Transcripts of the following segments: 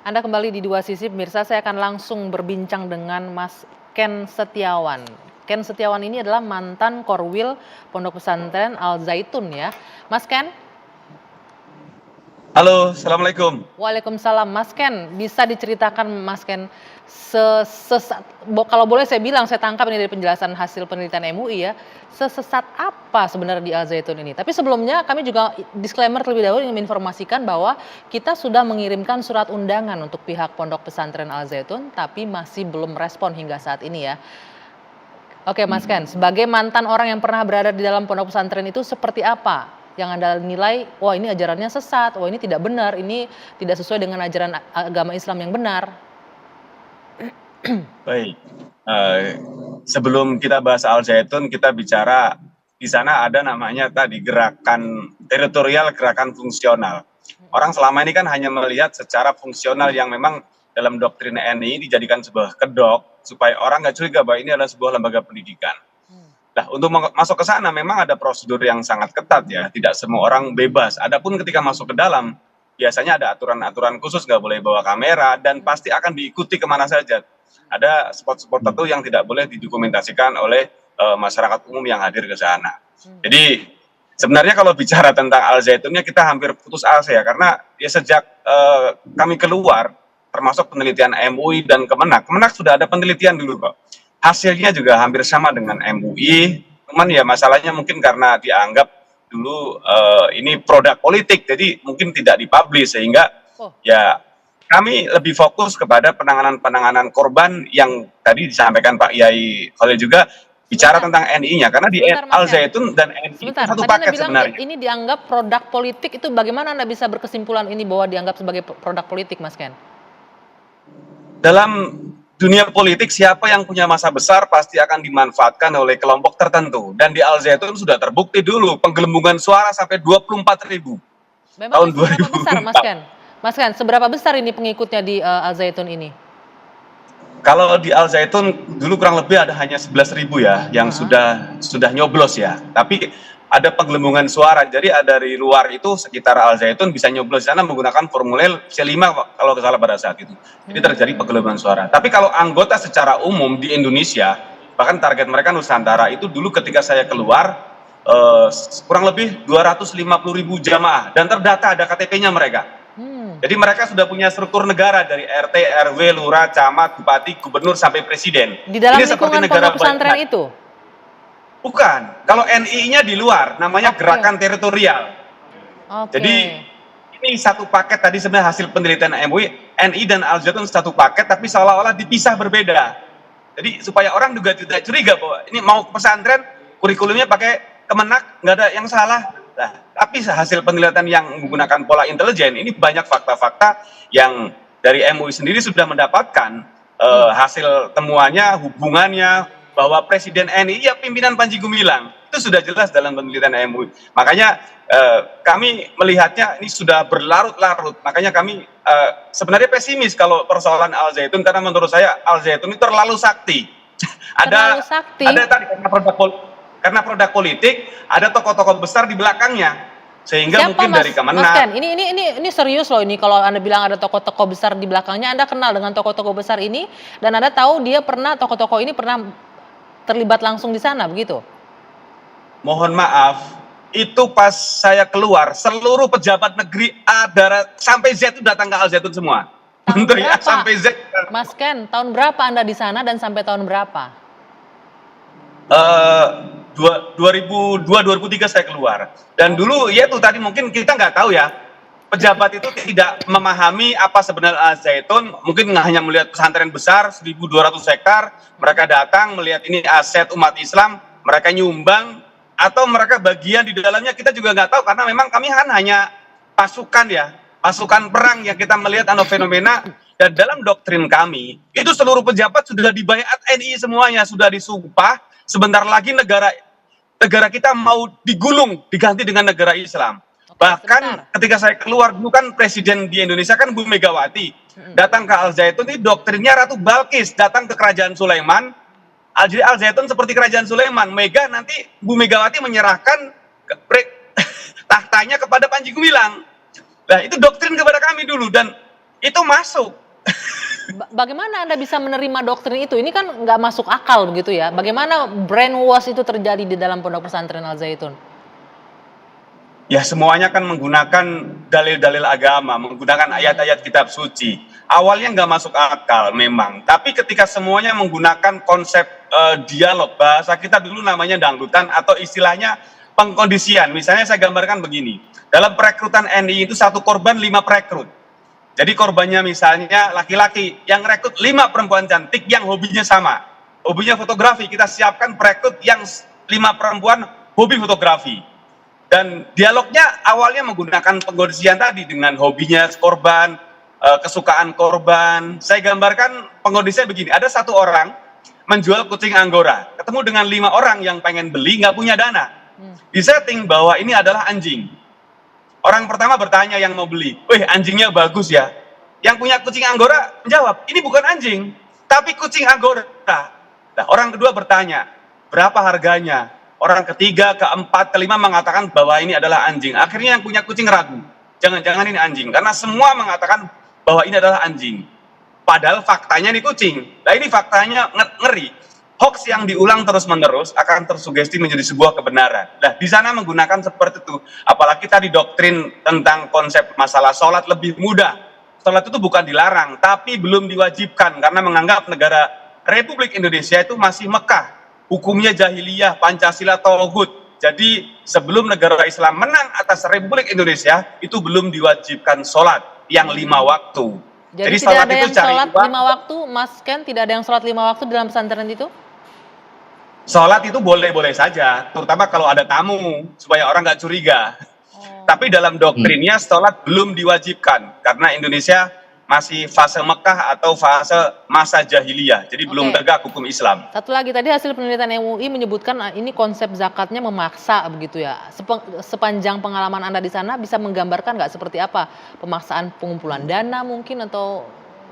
Anda kembali di Dua Sisi, pemirsa. Saya akan langsung berbincang dengan Mas Ken Setiawan. Ken Setiawan ini adalah mantan Korwil Pondok Pesantren Al Zaitun ya. Mas Ken? Halo, Assalamualaikum. Waalaikumsalam. Mas Ken, bisa diceritakan Mas Ken, kalau boleh saya bilang, saya tangkap ini dari penjelasan hasil penelitian MUI ya, sesesat apa sebenarnya di Al Zaitun ini? Tapi sebelumnya kami juga disclaimer terlebih dahulu ingin menginformasikan bahwa kita sudah mengirimkan surat undangan untuk pihak Pondok Pesantren Al Zaitun, tapi masih belum respon hingga saat ini ya. Oke Mas Ken, sebagai mantan orang yang pernah berada di dalam pondok pesantren itu seperti apa yang Anda nilai, wah ini ajarannya sesat, wah ini tidak benar, ini tidak sesuai dengan ajaran agama Islam yang benar? Baik, sebelum kita bahas Al Zaitun, kita bicara di sana ada namanya tadi gerakan teritorial, gerakan fungsional. Orang selama ini kan hanya melihat secara fungsional yang memang dalam doktrin NI dijadikan sebuah kedok supaya orang nggak curiga bahwa ini adalah sebuah lembaga pendidikan. Nah, untuk masuk ke sana memang ada prosedur yang sangat ketat ya, tidak semua orang bebas. Adapun ketika masuk ke dalam, biasanya ada aturan-aturan khusus, nggak boleh bawa kamera dan pasti akan diikuti kemana saja. Ada spot-spot tertentu yang tidak boleh didokumentasikan oleh masyarakat umum yang hadir ke sana. Jadi sebenarnya kalau bicara tentang Al Zaitunnya kita hampir putus asa ya, karena ya sejak kami keluar, termasuk penelitian MUI dan Kemenak sudah ada penelitian dulu kok. Hasilnya juga hampir sama dengan MUI, cuman ya masalahnya mungkin karena dianggap dulu ini produk politik, jadi mungkin tidak dipublish sehingga ya kami lebih fokus kepada penanganan korban yang tadi disampaikan Pak Yai Khalil juga bicara tentang NI-nya, karena di Al Zaitun dan NI satu paket sebenarnya. Ini dianggap produk politik, itu bagaimana Anda bisa berkesimpulan ini bahwa dianggap sebagai produk politik, Mas Ken? Dalam dunia politik, siapa yang punya masa besar pasti akan dimanfaatkan oleh kelompok tertentu. Dan di Al Zaitun sudah terbukti dulu penggelembungan suara sampai 24.000 tahun 2004. Besar, Mas Ken? Mas Ken, seberapa besar ini pengikutnya di Al Zaitun ini? Kalau di Al Zaitun dulu kurang lebih ada hanya 11.000 ya yang sudah nyoblos ya. Tapi ada penggelembungan suara, jadi dari luar itu sekitar Al Zaitun bisa nyoblos di sana menggunakan formulir C5 kalau tidak salah pada saat itu. Jadi terjadi penggelembungan suara. Tapi kalau anggota secara umum di Indonesia, bahkan target mereka Nusantara itu dulu ketika saya keluar kurang lebih 250.000 jamaah dan terdata ada KTP-nya mereka. Jadi mereka sudah punya struktur negara dari RT, RW, lurah, camat, bupati, gubernur sampai presiden. Di dalam lingkungan pondok pesantren itu? Bukan, kalau NI-nya di luar, namanya gerakan teritorial. Jadi ini satu paket tadi sebenarnya hasil penelitian MUI, NI dan Al Zaitun satu paket tapi seolah-olah dipisah berbeda. Jadi supaya orang juga tidak curiga bahwa ini mau ke pesantren, kurikulumnya pakai Kemenak, nggak ada yang salah. Nah, tapi hasil penelitian yang menggunakan pola intelijen, ini banyak fakta-fakta yang dari MUI sendiri sudah mendapatkan hasil temuannya, hubungannya, bahwa Presiden NI ya pimpinan Panji Gumilang, itu sudah jelas dalam penelitian MUI. Makanya kami melihatnya ini sudah berlarut-larut, makanya kami sebenarnya pesimis kalau persoalan Al Zaitun, karena menurut saya Al Zaitun itu terlalu sakti. Ada tadi karena produk politik, ada tokoh-tokoh besar di belakangnya, sehingga siapa, mungkin dari Kemenak. Mas Ken, ini serius loh ini kalau Anda bilang ada tokoh-tokoh besar di belakangnya. Anda kenal dengan tokoh-tokoh besar ini dan Anda tahu tokoh-tokoh ini pernah terlibat langsung di sana, begitu? Mohon maaf, itu pas saya keluar seluruh pejabat negeri A sampai Z itu datang ke Al Zaitun semua. Tahun berapa? Sampai Z. Mas Ken, tahun berapa Anda di sana dan sampai tahun berapa? 2002-2003 saya keluar. Dan dulu ya itu tadi mungkin kita nggak tahu ya, pejabat itu tidak memahami apa sebenarnya Al Zaitun, mungkin hanya melihat pesantren besar 1.200 hektar, mereka datang melihat ini aset umat Islam, mereka nyumbang atau mereka bagian di dalamnya, kita juga nggak tahu karena memang kami kan hanya pasukan ya, pasukan perang yang kita melihat fenomena. Dan dalam doktrin kami itu seluruh pejabat sudah dibaiat NI semuanya, sudah disumpah. Sebentar lagi negara kita mau digulung, diganti dengan negara Islam. Bahkan ketika saya keluar dulu kan presiden di Indonesia kan Bu Megawati datang ke Al Zaitun, ini doktrinnya Ratu Balkis datang ke kerajaan Sulaiman. Al Zaitun seperti kerajaan Sulaiman, nanti Bu Megawati menyerahkan tahtanya kepada Panji Gumilang. Nah itu doktrin kepada kami dulu, dan itu masuk. Bagaimana Anda bisa menerima doktrin itu? Ini kan nggak masuk akal begitu ya. Bagaimana brainwash itu terjadi di dalam pondok pesantren Al Zaitun? Ya semuanya kan menggunakan dalil-dalil agama, menggunakan ayat-ayat kitab suci. Awalnya nggak masuk akal memang, tapi ketika semuanya menggunakan konsep dialog, bahasa kita dulu namanya dangdutan atau istilahnya pengkondisian. Misalnya saya gambarkan begini, dalam perekrutan NI itu satu korban 5 perekrut. Jadi korbannya misalnya laki-laki, yang rekrut 5 perempuan cantik yang hobinya sama. Hobinya fotografi, kita siapkan perekrut yang 5 perempuan hobi fotografi. Dan dialognya awalnya menggunakan pengkondisian tadi dengan hobinya korban, kesukaan korban. Saya gambarkan pengkondisian begini, ada satu orang menjual kucing Anggora, ketemu dengan 5 orang yang pengen beli, nggak punya dana. Disetting bahwa ini adalah anjing. Orang pertama bertanya yang mau beli, wih anjingnya bagus ya. Yang punya kucing Anggora menjawab, ini bukan anjing, tapi kucing Anggora. Nah, orang kedua bertanya, berapa harganya? Orang ketiga, keempat, kelima mengatakan bahwa ini adalah anjing. Akhirnya yang punya kucing ragu, jangan-jangan ini anjing. Karena semua mengatakan bahwa ini adalah anjing. Padahal faktanya ini kucing. Nah ini faktanya ngeri. Hoax yang diulang terus-menerus akan tersugesti menjadi sebuah kebenaran. Nah, di sana menggunakan seperti itu. Apalagi tadi doktrin tentang konsep masalah sholat lebih mudah. Sholat itu bukan dilarang, tapi belum diwajibkan karena menganggap negara Republik Indonesia itu masih Mekah. Hukumnya jahiliyah, Pancasila, Tauhid. Jadi sebelum negara Islam menang atas Republik Indonesia, itu belum diwajibkan sholat yang 5 waktu. Jadi tidak ada yang sholat 5 waktu, Mas Ken, tidak ada yang sholat 5 waktu dalam pesantren itu? Sholat itu boleh-boleh saja, terutama kalau ada tamu, supaya orang nggak curiga. Tapi dalam doktrinnya sholat belum diwajibkan, karena Indonesia masih fase Mekah atau fase masa jahiliyah, jadi belum tegak hukum Islam. Satu lagi, tadi hasil penelitian MUI menyebutkan ini konsep zakatnya memaksa begitu ya. Sepanjang pengalaman Anda di sana bisa menggambarkan nggak seperti apa pemaksaan pengumpulan dana mungkin atau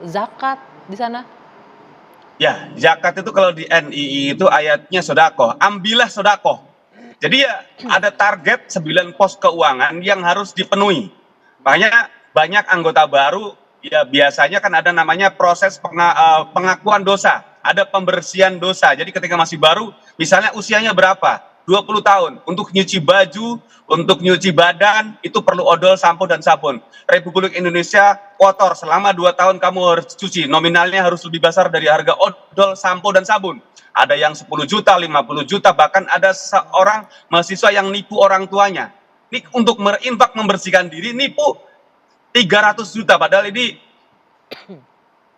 zakat di sana? Ya, zakat itu kalau di NII itu ayatnya sodakoh, ambillah sodakoh. Jadi ya ada target 9 pos keuangan yang harus dipenuhi. Makanya banyak anggota baru, ya biasanya kan ada namanya proses pengakuan dosa, ada pembersihan dosa. Jadi ketika masih baru, misalnya usianya berapa? 20 tahun, untuk nyuci baju, untuk nyuci badan, itu perlu odol, sampo, dan sabun. Republik Indonesia kotor, selama 2 tahun kamu harus cuci, nominalnya harus lebih besar dari harga odol, sampo, dan sabun. Ada yang 10 juta, 50 juta, bahkan ada seorang mahasiswa yang nipu orang tuanya. Ini untuk berinfak membersihkan diri, nipu 300 juta, padahal ini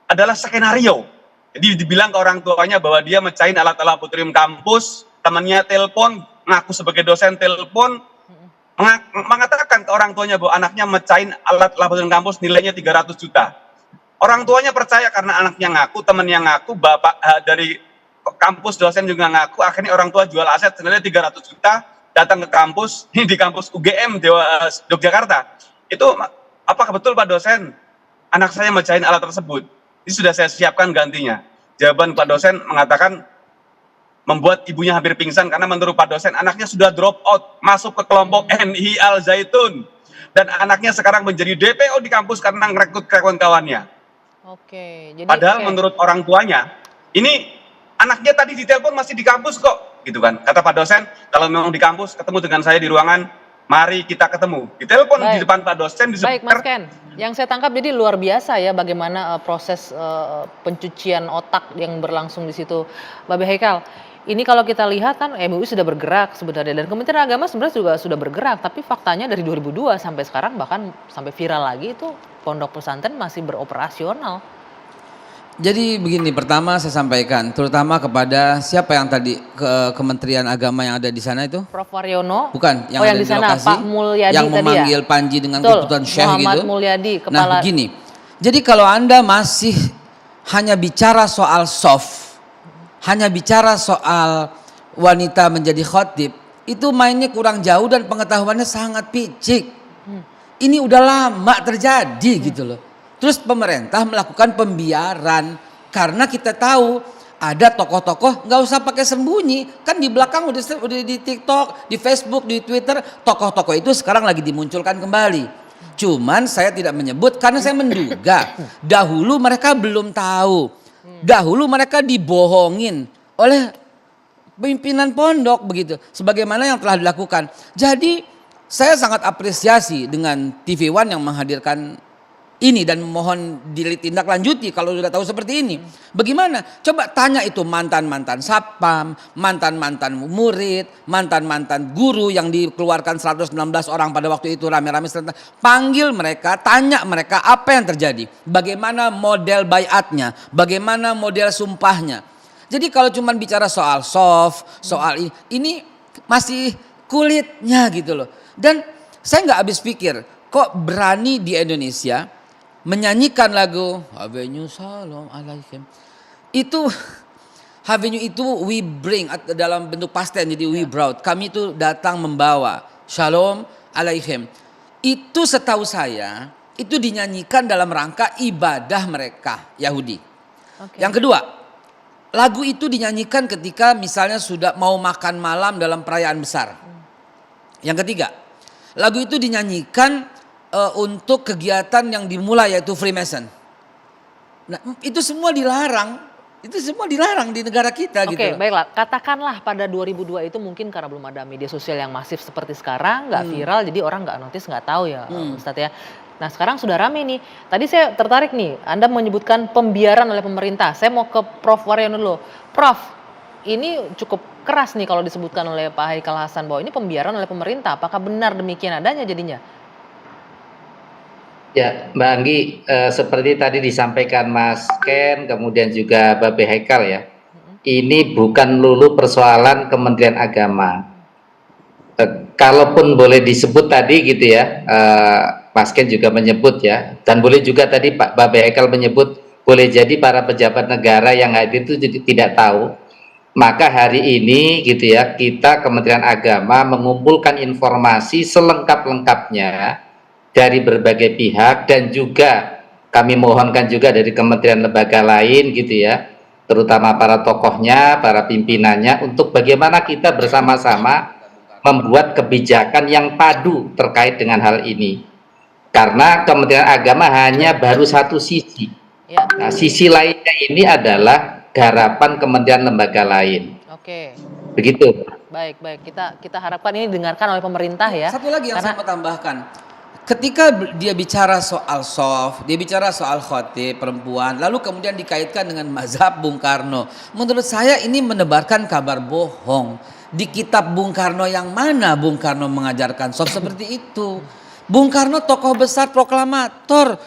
adalah skenario. Jadi dibilang ke orang tuanya bahwa dia mecahin alat-alat laboratorium kampus, temannya telepon, ngaku sebagai dosen telepon, mengatakan ke orang tuanya bahwa anaknya mecahin alat laboratorium kampus nilainya 300 juta. Orang tuanya percaya karena anaknya ngaku, temannya ngaku, bapak dari kampus dosen juga ngaku, akhirnya orang tua jual aset senilai 300 juta, datang ke kampus, ini di kampus UGM Yogyakarta. Itu apakah betul Pak dosen? Anak saya mecahin alat tersebut. Ini sudah saya siapkan gantinya. Jawaban Pak dosen mengatakan, membuat ibunya hampir pingsan karena menurut Pak dosen anaknya sudah drop out, masuk ke kelompok NI Al Zaitun, dan anaknya sekarang menjadi DPO di kampus karena ngerekrut kawan-kawannya. Jadi padahal menurut orang tuanya ini anaknya tadi ditelepon masih di kampus kok, gitu kan. Kata Pak dosen, kalau memang di kampus ketemu dengan saya di ruangan, mari kita ketemu. Ditelepon di depan Pak dosen. Baik Mas Ken, yang saya tangkap jadi luar biasa ya bagaimana proses pencucian otak yang berlangsung di situ, Babe Haikal. Ini kalau kita lihat kan MUI sudah bergerak sebenarnya, dan Kementerian Agama sebenarnya juga sudah bergerak, tapi faktanya dari 2002 sampai sekarang, bahkan sampai viral lagi, itu pondok pesantren masih beroperasional. Jadi begini, pertama saya sampaikan terutama kepada siapa yang tadi ke Kementerian Agama yang ada di sana itu? Prof Waryono. Bukan, yang ada di sana, lokasi, Pak Mulyadi yang tadi memanggil ya? Panji dengan Betul, keputusan Syekh Muhammad gitu. Mulyadi, kepala. Nah begini, jadi kalau Anda masih hanya bicara soal soft, hanya bicara soal wanita menjadi khotib, itu mainnya kurang jauh dan pengetahuannya sangat picik. Ini udah lama terjadi gitu loh. Terus pemerintah melakukan pembiaran karena kita tahu ada tokoh-tokoh nggak usah pakai sembunyi, kan di belakang udah di TikTok, di Facebook, di Twitter, tokoh-tokoh itu sekarang lagi dimunculkan kembali. Cuman saya tidak menyebut karena saya menduga dahulu mereka belum tahu. Dahulu mereka dibohongin oleh pimpinan pondok begitu. Sebagaimana yang telah dilakukan. Jadi saya sangat apresiasi dengan TV One yang menghadirkan ini dan mohon ditindaklanjuti kalau sudah tahu seperti ini. Bagaimana? Coba tanya itu mantan-mantan satpam, mantan-mantan murid, mantan-mantan guru yang dikeluarkan 116 orang pada waktu itu rame-rame. Panggil mereka, tanya mereka apa yang terjadi. Bagaimana model baiatnya, bagaimana model sumpahnya. Jadi kalau cuma bicara soal soft, soal ini masih kulitnya gitu loh. Dan saya nggak habis pikir, kok berani di Indonesia menyanyikan lagu Avenue Salam Alaikum. Itu Avenue itu we bring dalam bentuk pasten jadi we brought. Kami itu datang membawa Shalom Alaikum. Itu setahu saya itu dinyanyikan dalam rangka ibadah mereka Yahudi. Okay. Yang kedua, lagu itu dinyanyikan ketika misalnya sudah mau makan malam dalam perayaan besar. Yang ketiga, lagu itu dinyanyikan untuk kegiatan yang dimulai yaitu Freemason. Nah, itu semua dilarang. Itu semua dilarang di negara kita gitu. Oke, baiklah. Katakanlah pada 2002 itu mungkin karena belum ada media sosial yang masif seperti sekarang, nggak viral, jadi orang nggak notice, nggak tahu ya, Ustadz ya. Nah sekarang sudah rame nih. Tadi saya tertarik nih, Anda menyebutkan pembiaran oleh pemerintah. Saya mau ke Prof Waryono dulu. Prof, ini cukup keras nih kalau disebutkan oleh Pak Haikal Hasan bahwa ini pembiaran oleh pemerintah. Apakah benar demikian adanya jadinya? Ya, Mbak Anggi, seperti tadi disampaikan Mas Ken, kemudian juga Babe Haikal ya, ini bukan melulu persoalan Kementerian Agama. Kalaupun boleh disebut tadi gitu ya, Mas Ken juga menyebut ya, dan boleh juga tadi Pak Babe Haikal menyebut, boleh jadi para pejabat negara yang hadir itu tidak tahu. Maka hari ini gitu ya, kita Kementerian Agama mengumpulkan informasi selengkap-lengkapnya dari berbagai pihak dan juga kami mohonkan juga dari kementerian lembaga lain gitu ya, terutama para tokohnya, para pimpinannya untuk bagaimana kita bersama-sama membuat kebijakan yang padu terkait dengan hal ini. Karena Kementerian Agama hanya baru satu sisi. Nah, sisi lainnya ini adalah garapan kementerian lembaga lain. Oke. Begitu. Baik, kita harapkan ini didengarkan oleh pemerintah ya. Satu lagi yang saya mau tambahkan. Ketika dia bicara soal soft, dia bicara soal khotib perempuan, lalu kemudian dikaitkan dengan mazhab Bung Karno. Menurut saya ini menebarkan kabar bohong. Di kitab Bung Karno yang mana Bung Karno mengajarkan soft seperti itu? Bung Karno tokoh besar proklamator.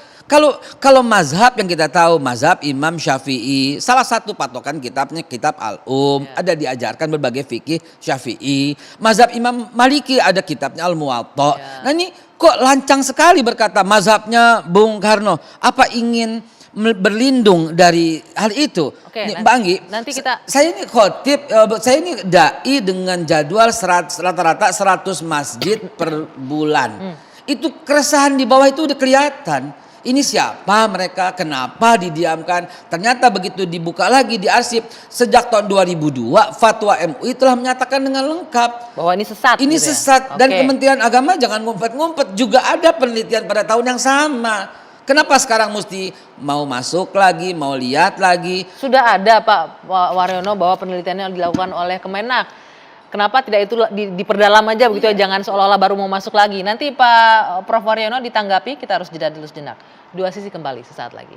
Kalau mazhab yang kita tahu, mazhab Imam Syafi'i, salah satu patokan kitabnya kitab Al-Um, ada diajarkan berbagai fikih Syafi'i. Mazhab Imam Maliki ada kitabnya Al-Muwatta. Nah ini kok lancang sekali berkata mazhabnya Bung Karno. Apa ingin berlindung dari hal itu? Oke, Mbak Anggi, nanti kita saya ini khotib, saya ini dai dengan jadwal rata-rata 100 masjid per bulan. Itu keresahan di bawah itu udah kelihatan. Ini siapa mereka, kenapa didiamkan. Ternyata begitu dibuka lagi di arsip, sejak tahun 2002 fatwa MUI telah menyatakan dengan lengkap bahwa ini sesat. Ini gitu sesat. ya? Dan Kementerian Agama jangan ngumpet-ngumpet, juga ada penelitian pada tahun yang sama. Kenapa sekarang mesti mau masuk lagi, mau lihat lagi? Sudah ada Pak Waryono bahwa penelitiannya dilakukan oleh Kemenak. Kenapa tidak itu diperdalam aja begitu ya, jangan seolah-olah baru mau masuk lagi. Nanti Pak Prof Waryono ditanggapi, kita harus jeda dulu sejenak. Dua sisi kembali sesaat lagi.